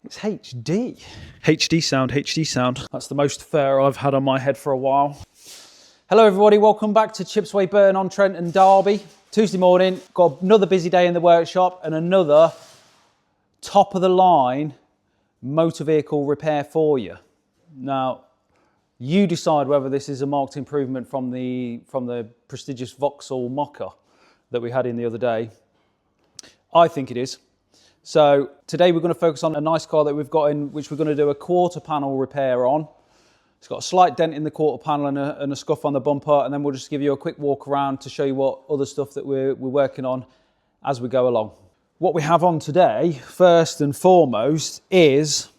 It's HD. HD sound, HD sound. That's the most fur I've had on my head for a while. Hello everybody, welcome back to Chipsway Burton-on-Trent and Derby. Tuesday morning, got another busy day in the workshop and another top of the line motor vehicle repair for you. Now, you decide whether this is a marked improvement from the prestigious Vauxhall Mocha that we had in the other day. I think it is. So today we're going to focus on a nice car that we've got in, which we're going to do a quarter panel repair on. It's got a slight dent in the quarter panel and a scuff on the bumper, and then we'll just give you a quick walk around to show you what other stuff that we're working on as we go along. What we have on today, first and foremost, is,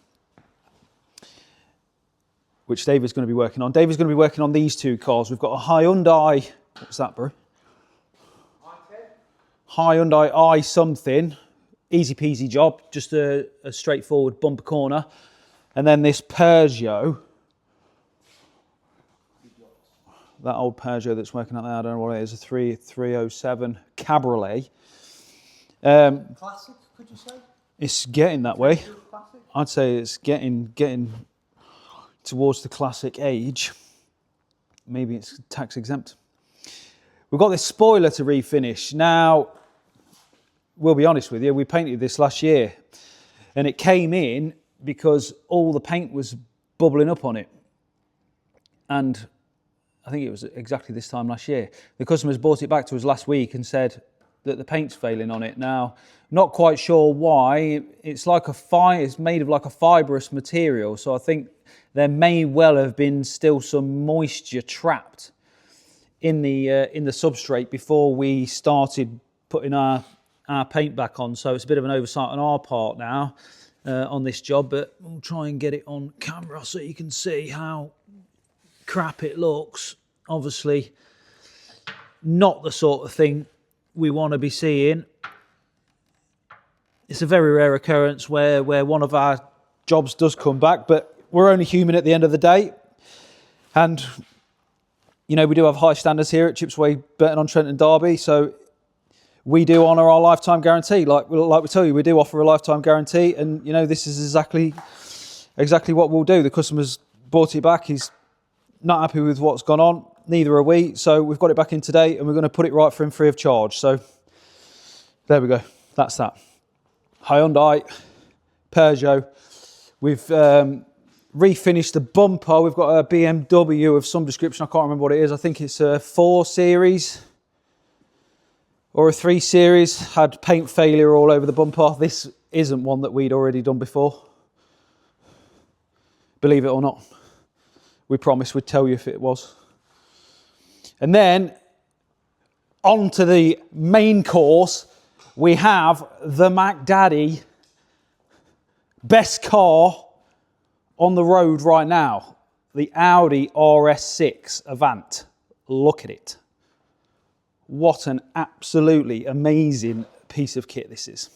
which David's going to be working on. David's going to be working on these two cars. We've got a Hyundai, what's that, bro? Hyundai i something, easy peasy job, just a straightforward bumper corner. And then this Peugeot, that old Peugeot that's working out there, I don't know what it is, a 307 Cabriolet. Classic, could you say? It's getting that way. I'd say it's getting towards the classic age. Maybe it's tax exempt. We've got this spoiler to refinish. Now, we'll be honest with you, we painted this last year and it came in because all the paint was bubbling up on it. And I think it was exactly this time last year. The customers brought it back to us last week and said that the paint's failing on it. Now, not quite sure why. It's like it's made of like a fibrous material. So I think there may well have been still some moisture trapped in the substrate before we started putting our paint back on. So it's a bit of an oversight on our part now on this job, but we'll try and get it on camera so you can see how crap it looks. Obviously not the sort of thing we want to be seeing. It's a very rare occurrence where one of our jobs does come back, but we're only human at the end of the day. And you know, we do have high standards here at Chipsway Burton-on-Trent and Derby, so we do honour our lifetime guarantee. Like we tell you, we do offer a lifetime guarantee, and you know, this is exactly what we'll do. The customer's bought it back, he's not happy with what's gone on, neither are we, so we've got it back in today and we're going to put it right for him free of charge. So there we go, that's that. Hyundai, Peugeot. We've refinished the bumper. We've got a BMW of some description, I can't remember what it is. I think it's a 4 Series or a 3 Series. Had paint failure all over the bumper. This isn't one that we'd already done before, believe it or not. We promised we'd tell you if it was. And then on to the main course, we have the Mac Daddy best car on the road right now, the Audi RS6 Avant. Look at it. What an absolutely amazing piece of kit this is.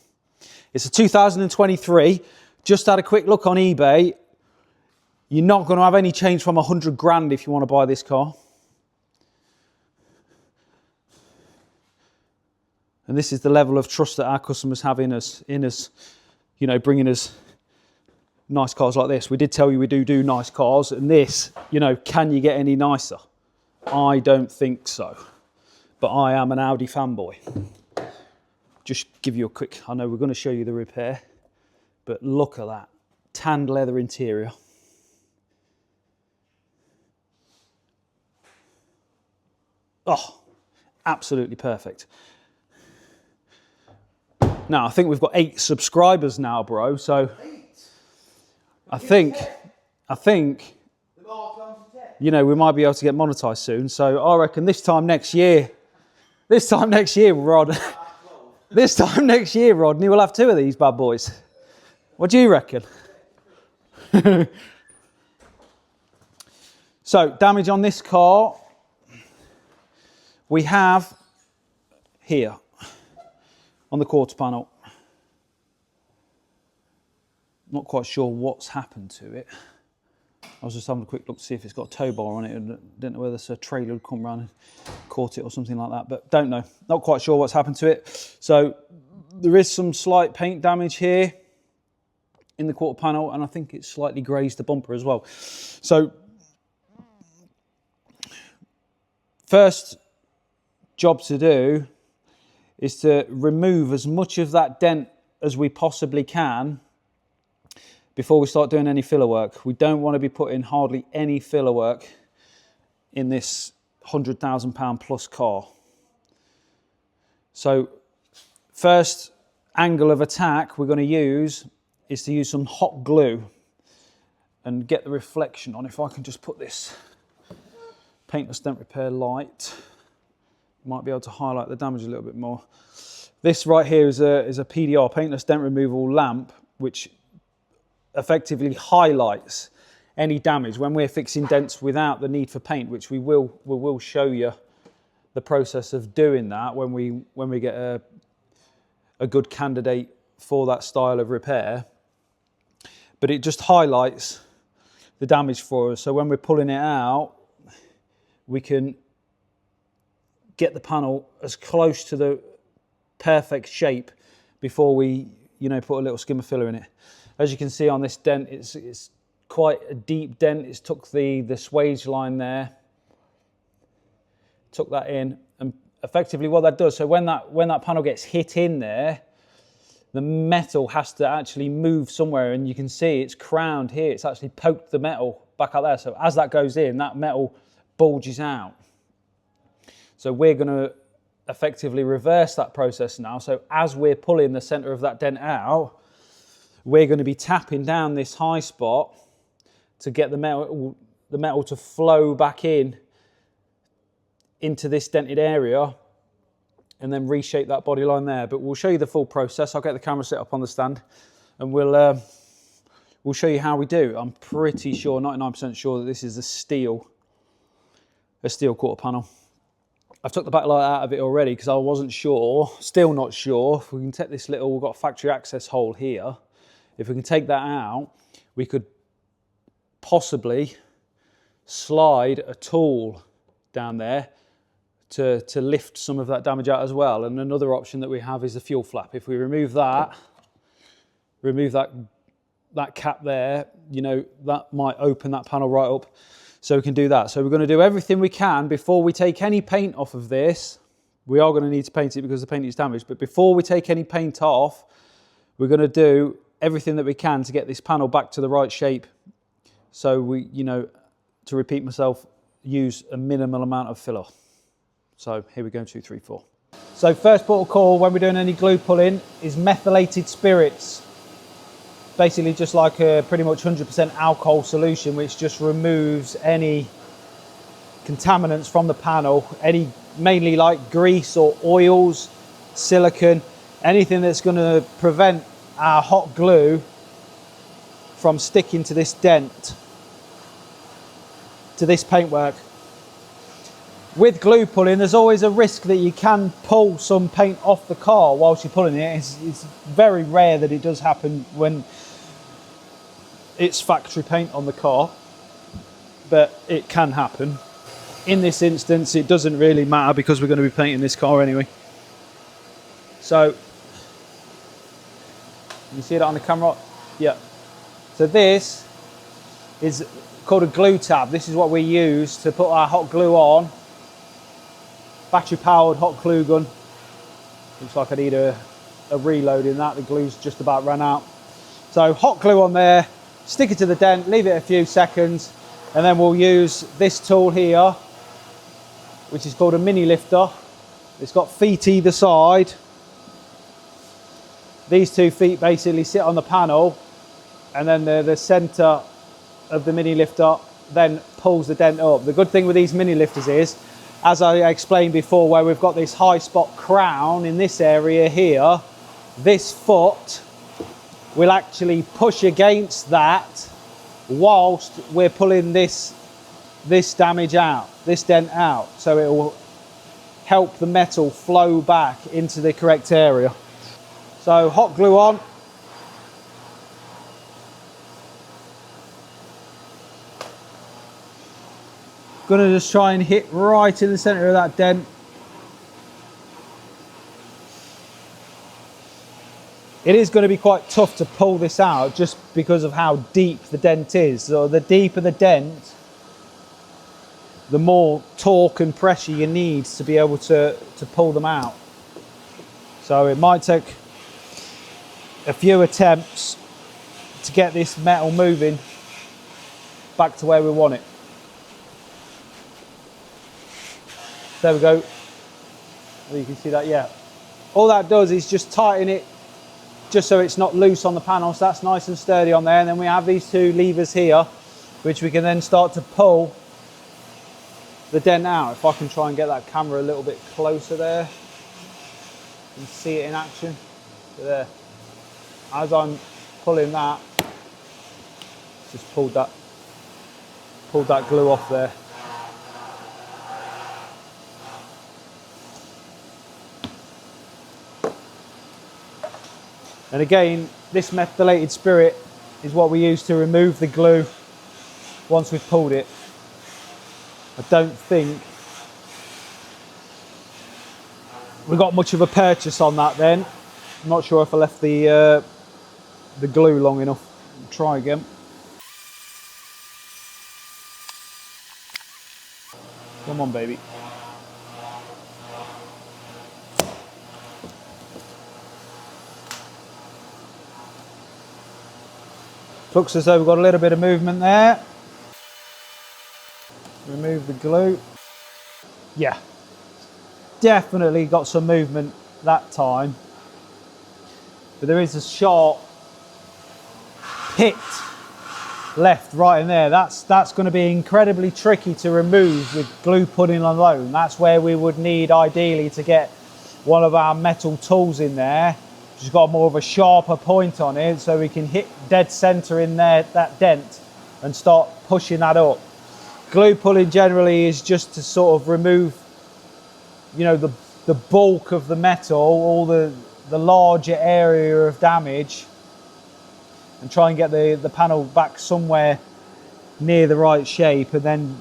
It's a 2023. Just had a quick look on eBay. You're not going to have any change from 100 grand if you want to buy this car. And this is the level of trust that our customers have in us, you know, bringing us nice cars like this. We did tell you we do nice cars, and this, you know, can you get any nicer? I don't think so. But I am an Audi fanboy. Just give you a quick, I know we're going to show you the repair, but look at that. Tanned leather interior. Oh, absolutely perfect. Now, I think we've got 8 subscribers now, bro, so I think, you know, we might be able to get monetized soon. So I reckon this time next year, Rod, Rodney, we'll have 2 of these bad boys. What do you reckon? So, damage on this car, we have here on the quarter panel. Not quite sure what's happened to it. I was just having a quick look to see if it's got a tow bar on it, and didn't know whether a trailer had come around and caught it or something like that, but don't know. Not quite sure what's happened to it. So there is some slight paint damage here. in the quarter panel, and I think it's slightly grazed the bumper as well. So first job to do is to remove as much of that dent as we possibly can before we start doing any filler work. We don't want to be putting hardly any filler work in this £100,000 plus car. So first angle of attack we're going to use is to use some hot glue and get the reflection on. If I can just put this Paintless Dent Repair light, might be able to highlight the damage a little bit more. This right here is a PDR, Paintless Dent Removal lamp, which effectively highlights any damage when we're fixing dents without the need for paint, which we will show you the process of doing that when we get a good candidate for that style of repair. But it just highlights the damage for us, so when we're pulling it out we can get the panel as close to the perfect shape before we put a little skim of filler in it. As you can see on this dent, it's quite a deep dent. It's took the swage line there, took that in, and effectively what that does, so when that panel gets hit in there, the metal has to actually move somewhere, and you can see it's crowned here. It's actually poked the metal back out there. So as that goes in, that metal bulges out. So we're going to effectively reverse that process now. So as we're pulling the center of that dent out, we're going to be tapping down this high spot to get the metal to flow back into this dented area, and then reshape that body line there. But we'll show you the full process. I'll get the camera set up on the stand, and we'll show you how we do. I'm pretty sure, 99% sure, that this is a steel quarter panel. I've took the backlight out of it already because I wasn't sure, still not sure. If we can take this we've got a factory access hole here. If we can take that out, we could possibly slide a tool down there to lift some of that damage out as well. And another option that we have is the fuel flap. If we remove that cap there, that might open that panel right up. So we can do that. So we're going to do everything we can before we take any paint off of this. We are going to need to paint it because the paint is damaged. But before we take any paint off, we're going to do everything that we can to get this panel back to the right shape. So we, to repeat myself, use a minimal amount of filler. So here we go, 2, 3, 4. So first port of call when we're doing any glue pulling is methylated spirits. Basically just like a pretty much 100% alcohol solution, which just removes any contaminants from the panel, mainly like grease or oils, silicone, anything that's going to prevent our hot glue from sticking to this dent, to this paintwork. With glue pulling, there's always a risk that you can pull some paint off the car whilst you're pulling it. It's very rare that it does happen when it's factory paint on the car, but it can happen. In this instance, it doesn't really matter because we're going to be painting this car anyway. So, you see that on the camera? Yeah. So this is called a glue tab. This is what we use to put our hot glue on. Battery powered hot glue gun. Looks like I need a reload in that. The glue's just about run out. So hot glue on there, stick it to the dent, leave it a few seconds, and then we'll use this tool here, which is called a mini lifter. It's got feet either side. These 2 feet basically sit on the panel, and then the center of the mini lifter then pulls the dent up. The good thing with these mini lifters is, as I explained before, where we've got this high spot crown in this area here, this foot will actually push against that whilst we're pulling this damage out, this dent out. So it will help the metal flow back into the correct area. So hot glue on. Gonna just try and hit right in the center of that dent. It is going to be quite tough to pull this out just because of how deep the dent is. So the deeper the dent, the more torque and pressure you need to be able to pull them out. So it might take a few attempts to get this metal moving back to where we want it. There we go. You can see that, yeah. All that does is just tighten it just so it's not loose on the panel, so that's nice and sturdy on there. And then we have these two levers here, which we can then start to pull the dent out. If I can try and get that camera a little bit closer there, you can see it in action. So there. As I'm pulling that, just pulled that glue off there. And again, this methylated spirit is what we use to remove the glue once we've pulled it. I don't think we got much of a purchase on that then. I'm not sure if I left the glue long enough. Try again. Come on, baby. Looks as though we've got a little bit of movement there. Remove the glue. Yeah, definitely got some movement that time. But there is a sharp pit left right in there. That's going to be incredibly tricky to remove with glue pudding alone. That's where we would need ideally to get one of our metal tools in there. It's got more of a sharper point on it, so we can hit dead center in there, that dent, and start pushing that up. Glue pulling generally is just to sort of remove, you know, the bulk of the metal, all the larger area of damage, and try and get the panel back somewhere near the right shape. And then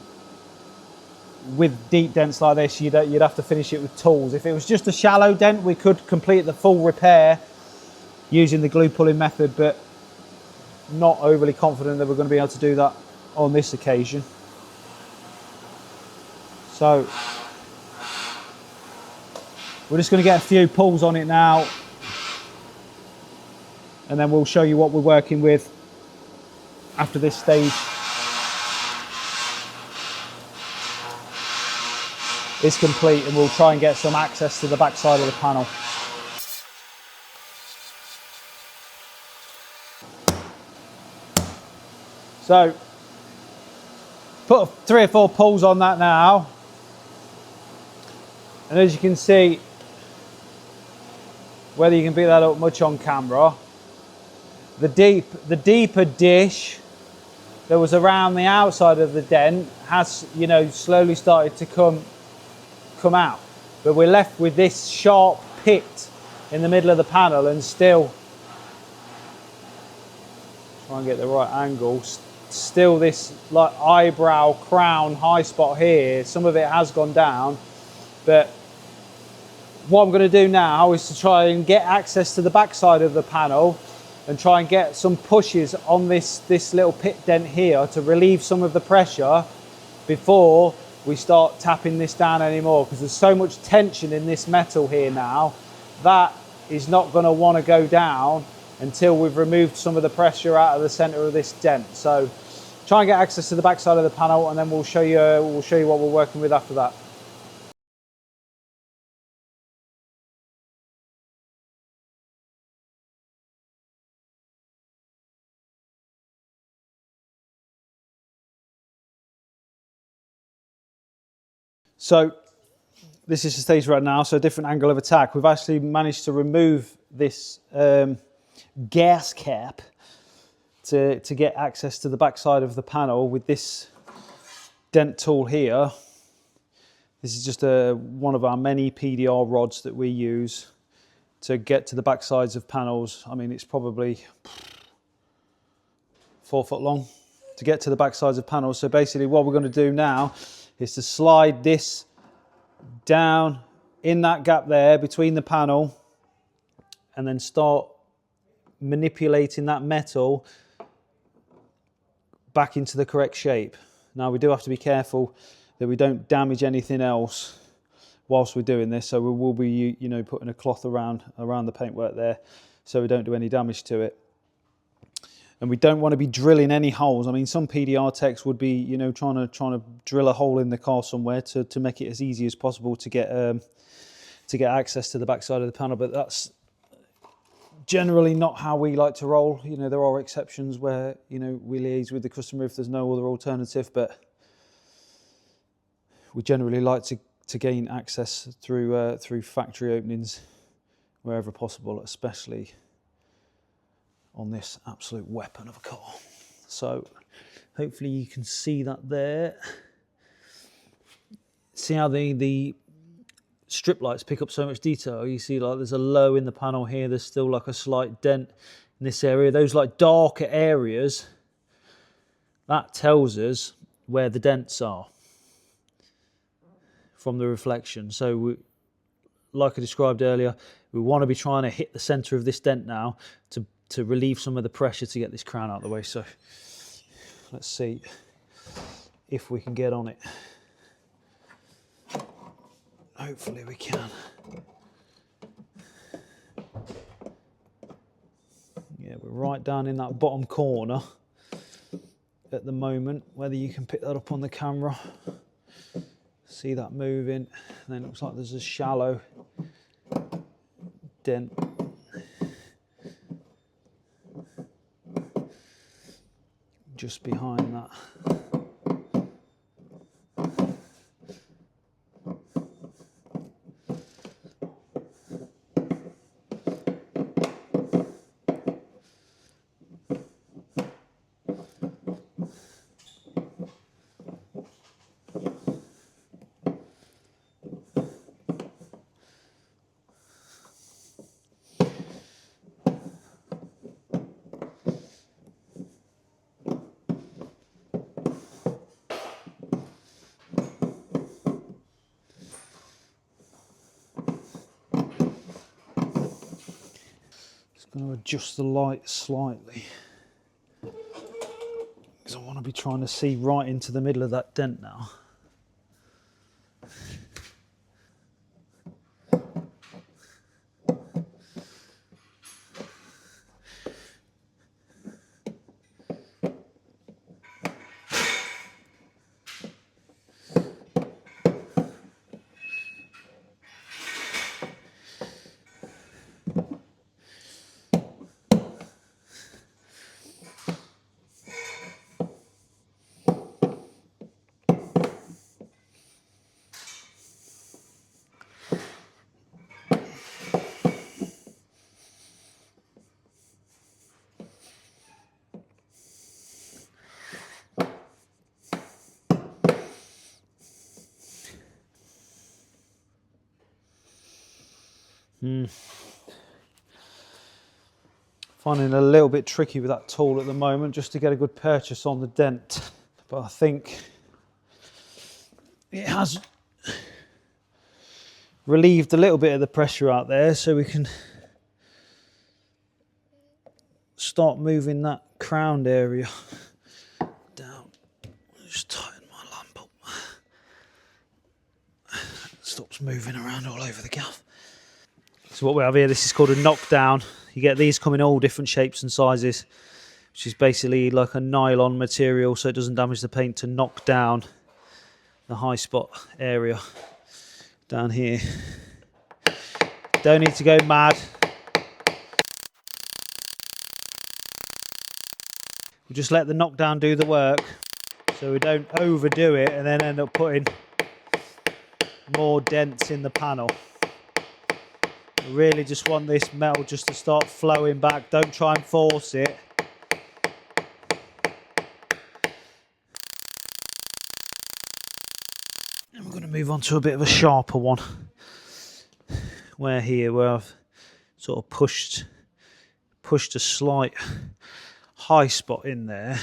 with deep dents like this, you'd have to finish it with tools. If it was just a shallow dent, we could complete the full repair using the glue pulling method, but not overly confident that we're going to be able to do that on this occasion. So we're just going to get a few pulls on it now, and then we'll show you what we're working with after this stage is complete, and we'll try and get some access to the back side of the panel. So put 3 or 4 pulls on that now, and as you can see, whether you can pick that up much on camera, the deeper dish that was around the outside of the dent has, you know, slowly started to come out, but we're left with this sharp pit in the middle of the panel, and still try and get the right angle. Still this like eyebrow crown high spot here, some of it has gone down, but what I'm going to do now is to try and get access to the back side of the panel and try and get some pushes on this little pit dent here to relieve some of the pressure before we start tapping this down anymore, because there's so much tension in this metal here now that is not going to want to go down until we've removed some of the pressure out of the center of this dent. So try and get access to the back side of the panel, and then we'll show you what we're working with after that. So this is the stage right now, so a different angle of attack. We've actually managed to remove this gas cap to get access to the back side of the panel with this dent tool here. This is just one of our many PDR rods that we use to get to the back sides of panels. I mean, it's probably 4 foot long to get to the back sides of panels. So basically what we're going to do now is to slide this down in that gap there between the panel, and then start manipulating that metal back into the correct shape. Now we do have to be careful that we don't damage anything else whilst we're doing this, so we will be, you know, putting a cloth around the paintwork there so we don't do any damage to it. And we don't want to be drilling any holes. I mean, some PDR techs would be, you know, trying to drill a hole in the car somewhere to make it as easy as possible to get access to the backside of the panel, but that's generally not how we like to roll. You know, there are exceptions where, you know, we liaise with the customer if there's no other alternative, but we generally like to gain access through factory openings wherever possible, especially on this absolute weapon of a car. So hopefully you can see that there. See how the strip lights pick up so much detail? You see, like, there's a low in the panel here, there's still like a slight dent in this area. Those like darker areas, that tells us where the dents are from the reflection. So we, like I described earlier, we want to be trying to hit the center of this dent now to relieve some of the pressure to get this crown out of the way. So let's see if we can get on it. Hopefully we can. Yeah, we're right down in that bottom corner at the moment, whether you can pick that up on the camera. See that moving, and then it looks like there's a shallow dent just behind that. Going to adjust the light slightly because I want to be trying to see right into the middle of that dent now. Finding it a little bit tricky with that tool at the moment just to get a good purchase on the dent, but I think it has relieved a little bit of the pressure out there, so we can start moving that crowned area down. Just tighten my lamp up. It stops moving around all over the gaff. So what we have here, this is called a knockdown. You get these come in all different shapes and sizes, which is basically like a nylon material so it doesn't damage the paint, to knock down the high spot area down here. Don't need to go mad. We just let the knockdown do the work so we don't overdo it and then end up putting more dents in the panel. I really just want this metal just to start flowing back. Don't try and force it. And we're going to move on to a bit of a sharper one. Where I've sort of pushed a slight high spot in there.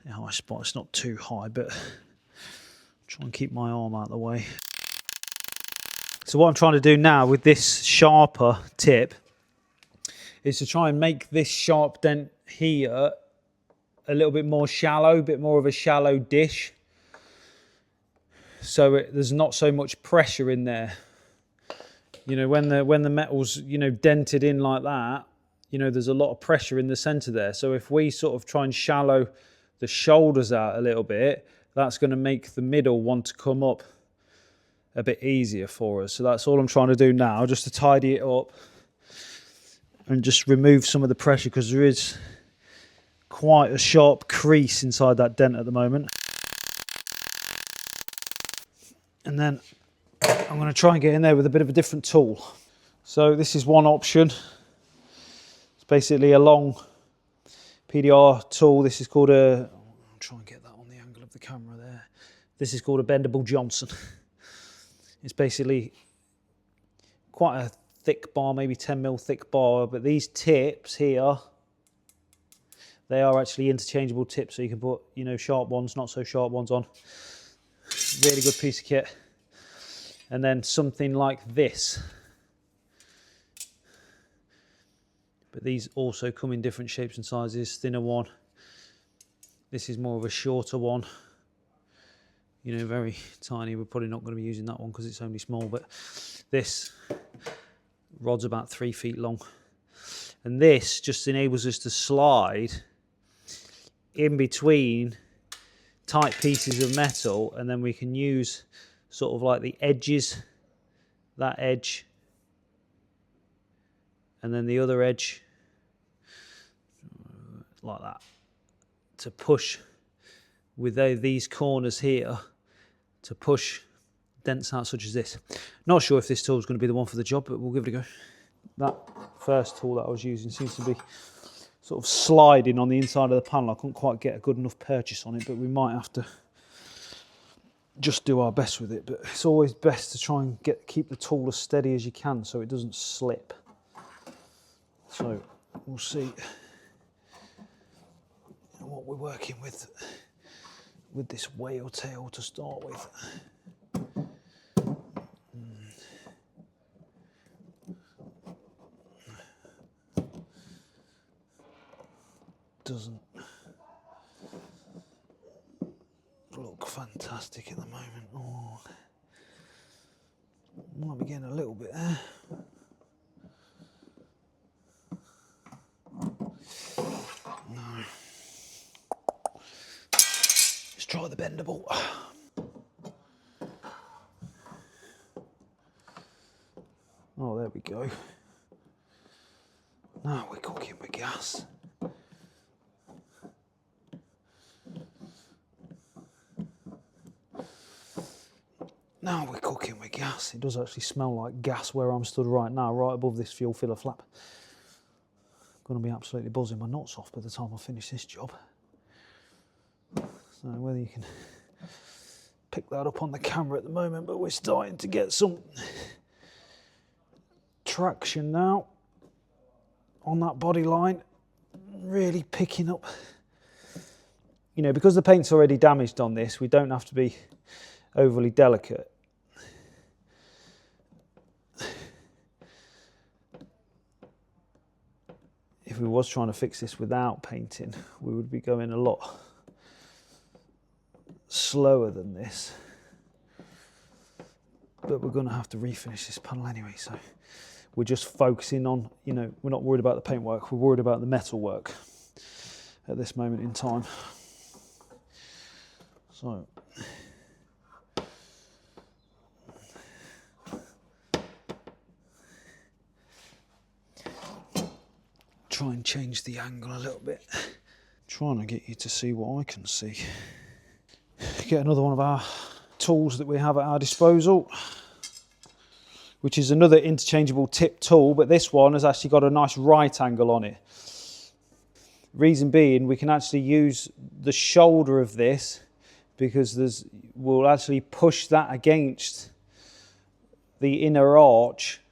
The high spot, it's not too high, but try and keep my arm out of the way. So what I'm trying to do now with this sharper tip is to try and make this sharp dent here a little bit more shallow, a bit more of a shallow dish. So there's not so much pressure in there. You know, when the metal's, you know, dented in like that, you know, there's a lot of pressure in the center there. So if we sort of try and shallow the shoulders out a little bit, that's going to make the middle want to come up a bit easier for us. So that's all I'm trying to do now, just to tidy it up and just remove some of the pressure, because there is quite a sharp crease inside that dent at the moment. And then I'm going to try and get in there with a bit of a different tool. So this is one option. It's basically a long PDR tool. This is called a, I'll try and get that on the angle of the camera there. This is called a bendable Johnson. It's basically quite a thick bar, maybe 10mm thick bar, but these tips here, they are actually interchangeable tips, so you can put, you know, sharp ones, not so sharp ones on. Really good piece of kit. And then something like this. But these also come in different shapes and sizes. Thinner one. This is more of a shorter one. You know, very tiny. We're probably not going to be using that one because it's only small, but this rod's about 3 feet long. And this just enables us to slide in between tight pieces of metal, and then we can use sort of like the edges, that edge, and then the other edge, like that, to push with these corners here, to push dents out such as this. Not sure if this tool is going to be the one for the job, but we'll give it a go. That first tool that I was using seems to be sort of sliding on the inside of the panel. I couldn't quite get a good enough purchase on it, but we might have to just do our best with it. But it's always best to try and keep the tool as steady as you can so it doesn't slip. So we'll see what we're working with this whale tail to start with. Doesn't look fantastic at the moment. Oh, might be getting a little bit there. No. Let's try the bendable. Oh, there we go. Now we're cooking with gas. Now we're cooking with gas. It does actually smell like gas where I'm stood right now, right above this fuel filler flap. I'm going to be absolutely buzzing my nuts off by the time I finish this job. So whether you can pick that up on the camera at the moment, but we're starting to get some traction now on that body line. Really picking up. You know, because the paint's already damaged on this, we don't have to be overly delicate. If we was trying to fix this without painting, we would be going a lot slower than this. But we're going to have to refinish this panel anyway, so we're just focusing on, you know, we're not worried about the paintwork, we're worried about the metal work at this moment in time. So try and change the angle a little bit. Trying to get you to see what I can see. Get another one of our tools that we have at our disposal, which is another interchangeable tip tool, but this one has actually got a nice right angle on it. Reason being, we can actually use the shoulder of this because we'll actually push that against the inner arch.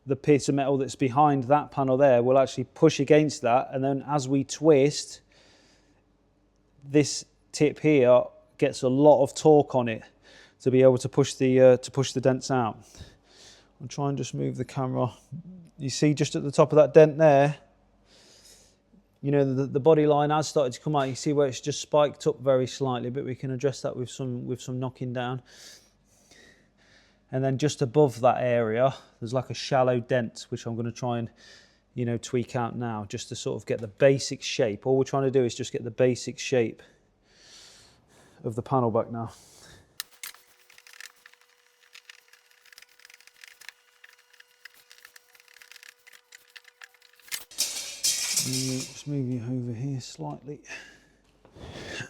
The piece of metal that's behind that panel there will actually push against that, and then as we twist, this tip here gets a lot of torque on it to be able to push the dents out. I'll try and just move the camera. You see just at the top of that dent there, you know, the body line has started to come out. You see where it's just spiked up very slightly, but we can address that with some knocking down. And then just above that area, there's like a shallow dent, which I'm going to try and, you know, tweak out now, just to sort of get the basic shape. All we're trying to do is just get the basic shape of the panel back now. Just move you over here slightly,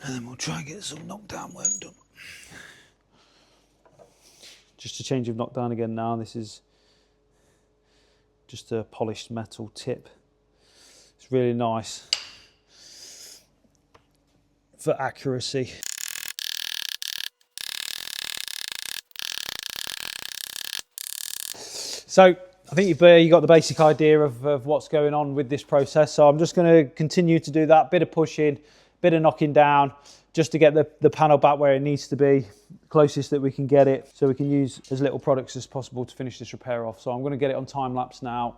and then we'll try and get some knockdown work done. Just a change of knockdown again now. This is just a polished metal tip. It's really nice for accuracy. So I think you got the basic idea of what's going on with this process. So I'm just going to continue to do that, bit of pushing, bit of knocking down, just to get the panel back where it needs to be, closest that we can get it, so we can use as little products as possible to finish this repair off. So I'm going to get it on time lapse now,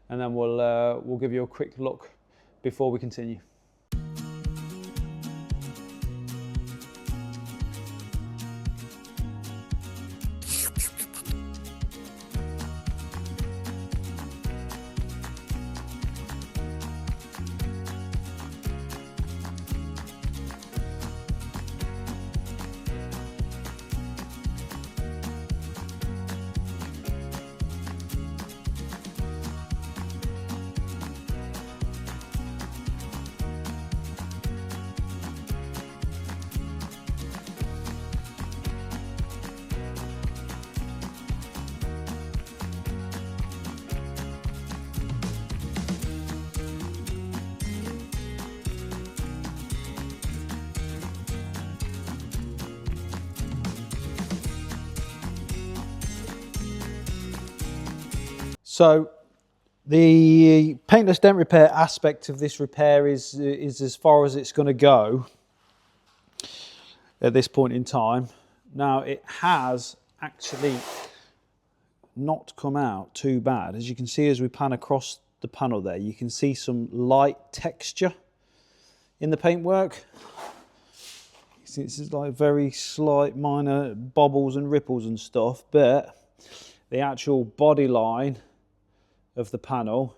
and then we'll give you a quick look before we continue. So the paintless dent repair aspect of this repair is as far as it's going to go at this point in time. Now, it has actually not come out too bad. As you can see, as we pan across the panel there, you can see some light texture in the paintwork. You see, this is like very slight minor bobbles and ripples and stuff, but the actual body line of the panel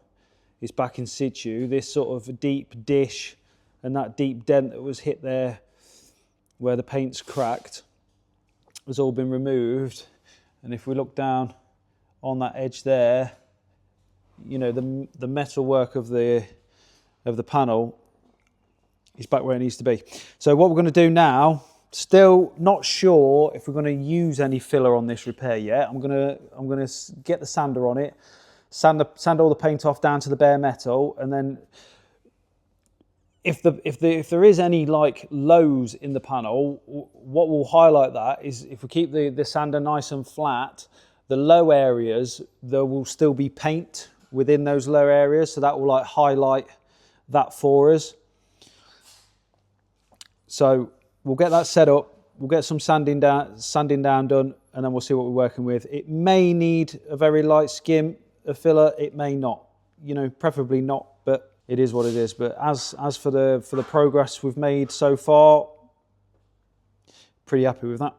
is back in situ. This sort of deep dish and that deep dent that was hit there where the paint's cracked has all been removed. And if we look down on that edge there, you know, the metal work of the panel is back where it needs to be. So what we're going to do now, still not sure if we're going to use any filler on this repair yet. I'm going to get the sander on it, sand all the paint off down to the bare metal, and then if there is any like lows in the panel, what will highlight that is if we keep the sander nice and flat, the low areas, there will still be paint within those low areas, so that will like highlight that for us. So we'll get that set up, we'll get some sanding down done, and then we'll see what we're working with. It may need a very light skim of filler, it may not, you know, preferably not, but it is what it is. But as for the progress we've made so far, pretty happy with that.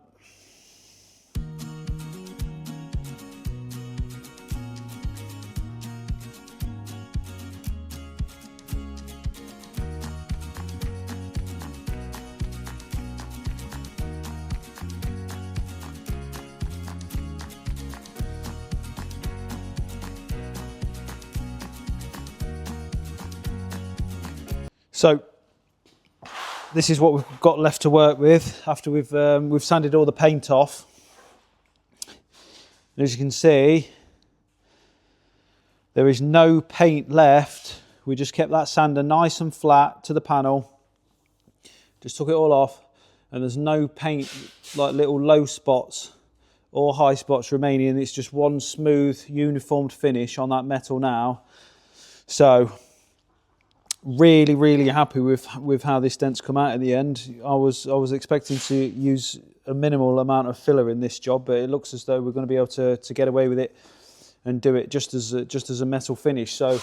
So this is what we've got left to work with after we've sanded all the paint off. And as you can see, there is no paint left. We just kept that sander nice and flat to the panel. Just took it all off, and there's no paint, like little low spots or high spots remaining. It's just one smooth, uniformed finish on that metal now. So really happy with how this dent's come out in the end. I was expecting to use a minimal amount of filler in this job, but it looks as though we're going to be able to get away with it and do it just as a metal finish. So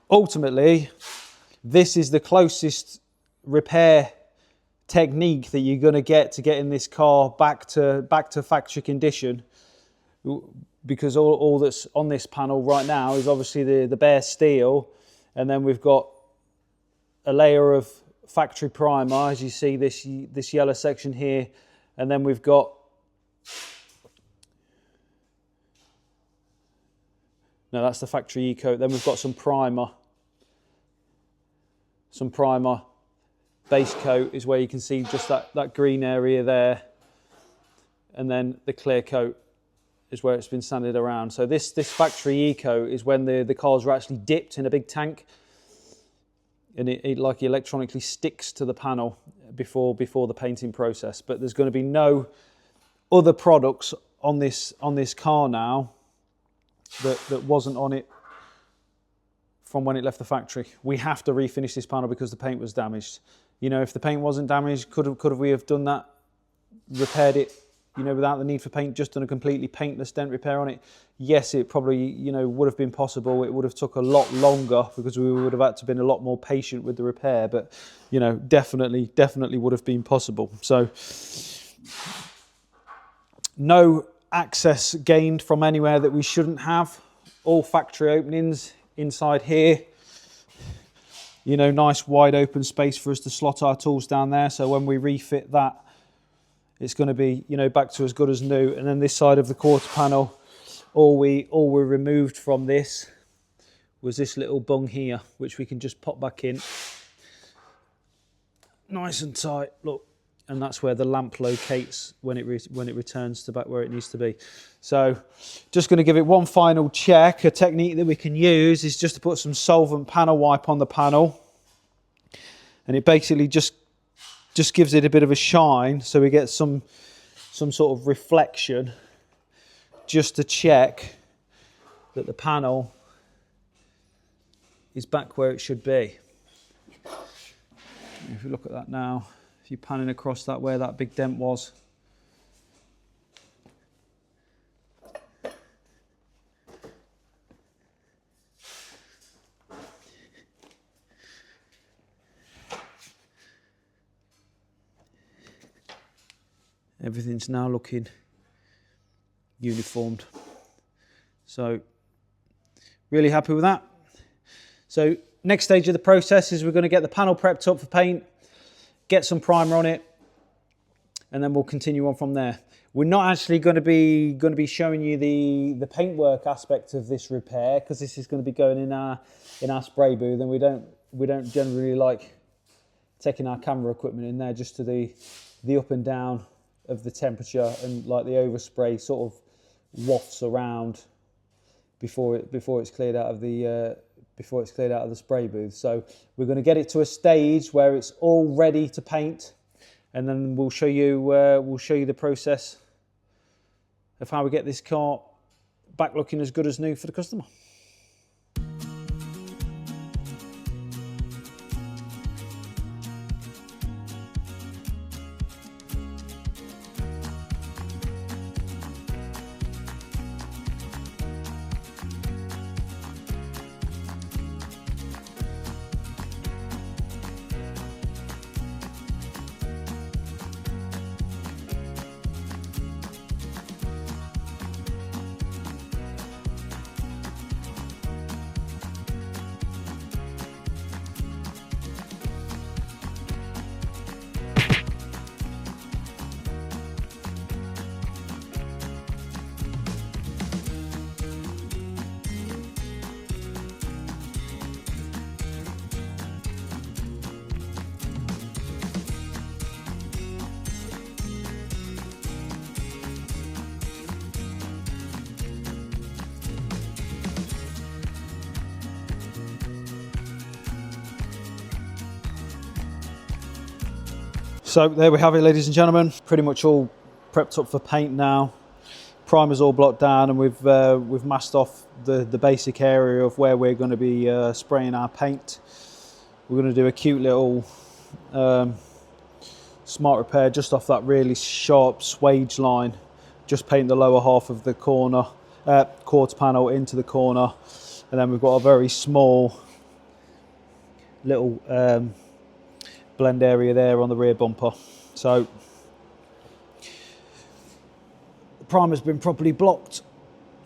ultimately, this is the closest repair technique that you're going to get in this car back to factory condition, because all that's on this panel right now is obviously the bare steel, and then we've got a layer of factory primer, as you see this yellow section here, and then we've got that's the factory e-coat. Then we've got some primer. Base coat is where you can see just that green area there, and then the clear coat is where it's been sanded around. So this factory e-coat is when the cars are actually dipped in a big tank, and it like electronically sticks to the panel before the painting process. But there's going to be no other products on this car now that wasn't on it from when it left the factory. We have to refinish this panel because the paint was damaged. You know, if the paint wasn't damaged, could we have done that, repaired it, you know, without the need for paint, just done a completely paintless dent repair on it? Yes, it probably, you know, would have been possible. It would have took a lot longer because we would have had to been a lot more patient with the repair, but, you know, definitely would have been possible. So no access gained from anywhere that we shouldn't have. All factory openings inside here. You know, nice wide open space for us to slot our tools down there. So when we refit that, it's going to be, you know, back to as good as new. And then this side of the quarter panel, all we removed from this was this little bung here, which we can just pop back in. Nice and tight, look. And that's where the lamp locates when it returns to back where it needs to be. So just going to give it one final check. A technique that we can use is just to put some solvent panel wipe on the panel, and it basically just gives it a bit of a shine, so we get some sort of reflection, just to check that the panel is back where it should be. If you look at that now, if you're panning across that where that big dent was, everything's now looking uniformed. So really happy with that. So next stage of the process is we're going to get the panel prepped up for paint, get some primer on it, and then we'll continue on from there. We're not actually going to be showing you the paintwork aspect of this repair, because this is going to be going in our spray booth, and we don't generally like taking our camera equipment in there just to the up and down of the temperature, and like the overspray sort of wafts around before it's cleared out of the spray booth. So we're going to get it to a stage where it's all ready to paint, and then we'll show you the process of how we get this car back looking as good as new for the customer. So there we have it, ladies and gentlemen. Pretty much all prepped up for paint now. Primer's all blocked down, and we've masked off the basic area of where we're going to be spraying our paint. We're going to do a cute little smart repair just off that really sharp swage line. Just paint the lower half of the corner quarter panel into the corner, and then we've got a very small little blend area there on the rear bumper. So the primer's been properly blocked,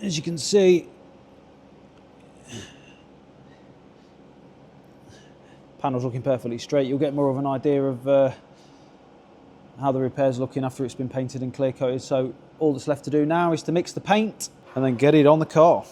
as you can see. Panel's looking perfectly straight. You'll get more of an idea of how the repair's looking after it's been painted and clear coated. So all that's left to do now is to mix the paint and then get it on the car.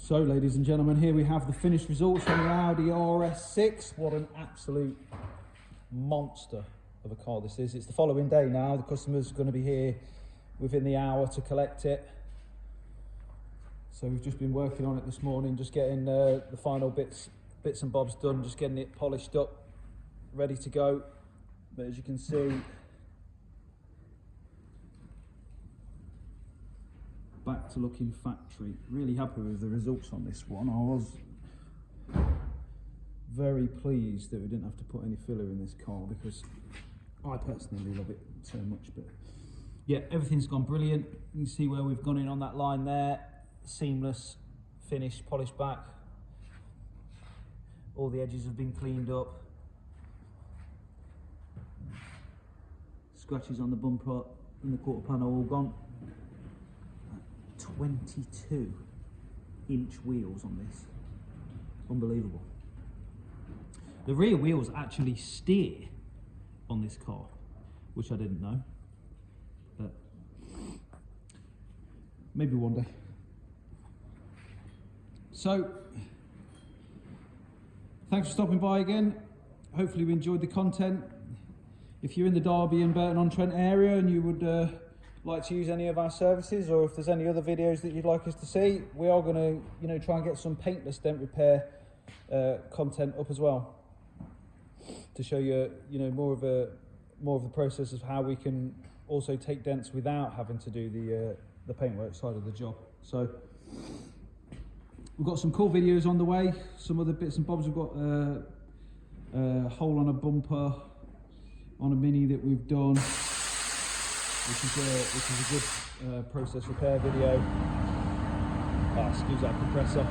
So, ladies and gentlemen, here we have the finished results from the Audi RS6. What an absolute monster of a car this is. It's the following day now. The customer's going to be here within the hour to collect it. So we've just been working on it this morning, just getting the final bits and bobs done, just getting it polished up, ready to go. But as you can see, back to looking factory. Really happy with the results on this one. I was very pleased that we didn't have to put any filler in this car, because I personally love it so much. But yeah, everything's gone brilliant. You can see where we've gone in on that line there. Seamless finish, polished back. All the edges have been cleaned up. Scratches on the bumper and the quarter panel all gone. 22-inch wheels on this. Unbelievable. The rear wheels actually steer on this car, which I didn't know, but maybe one day. So, thanks for stopping by again. Hopefully we enjoyed the content. If you're in the Derby and Burton-on-Trent area and you would like to use any of our services, or if there's any other videos that you'd like us to see, we are going to, try and get some paintless dent repair content up as well, to show you, more of the process of how we can also take dents without having to do the paintwork side of the job. So we've got some cool videos on the way. Some other bits and bobs. We've got a hole on a bumper on a Mini that we've done, which is a good process repair video. Excuse that compressor.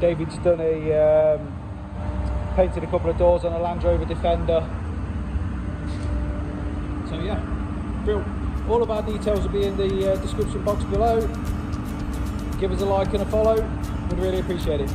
David's done painted a couple of doors on a Land Rover Defender. So yeah, brilliant. All of our details will be in the description box below. Give us a like and a follow. We'd really appreciate it.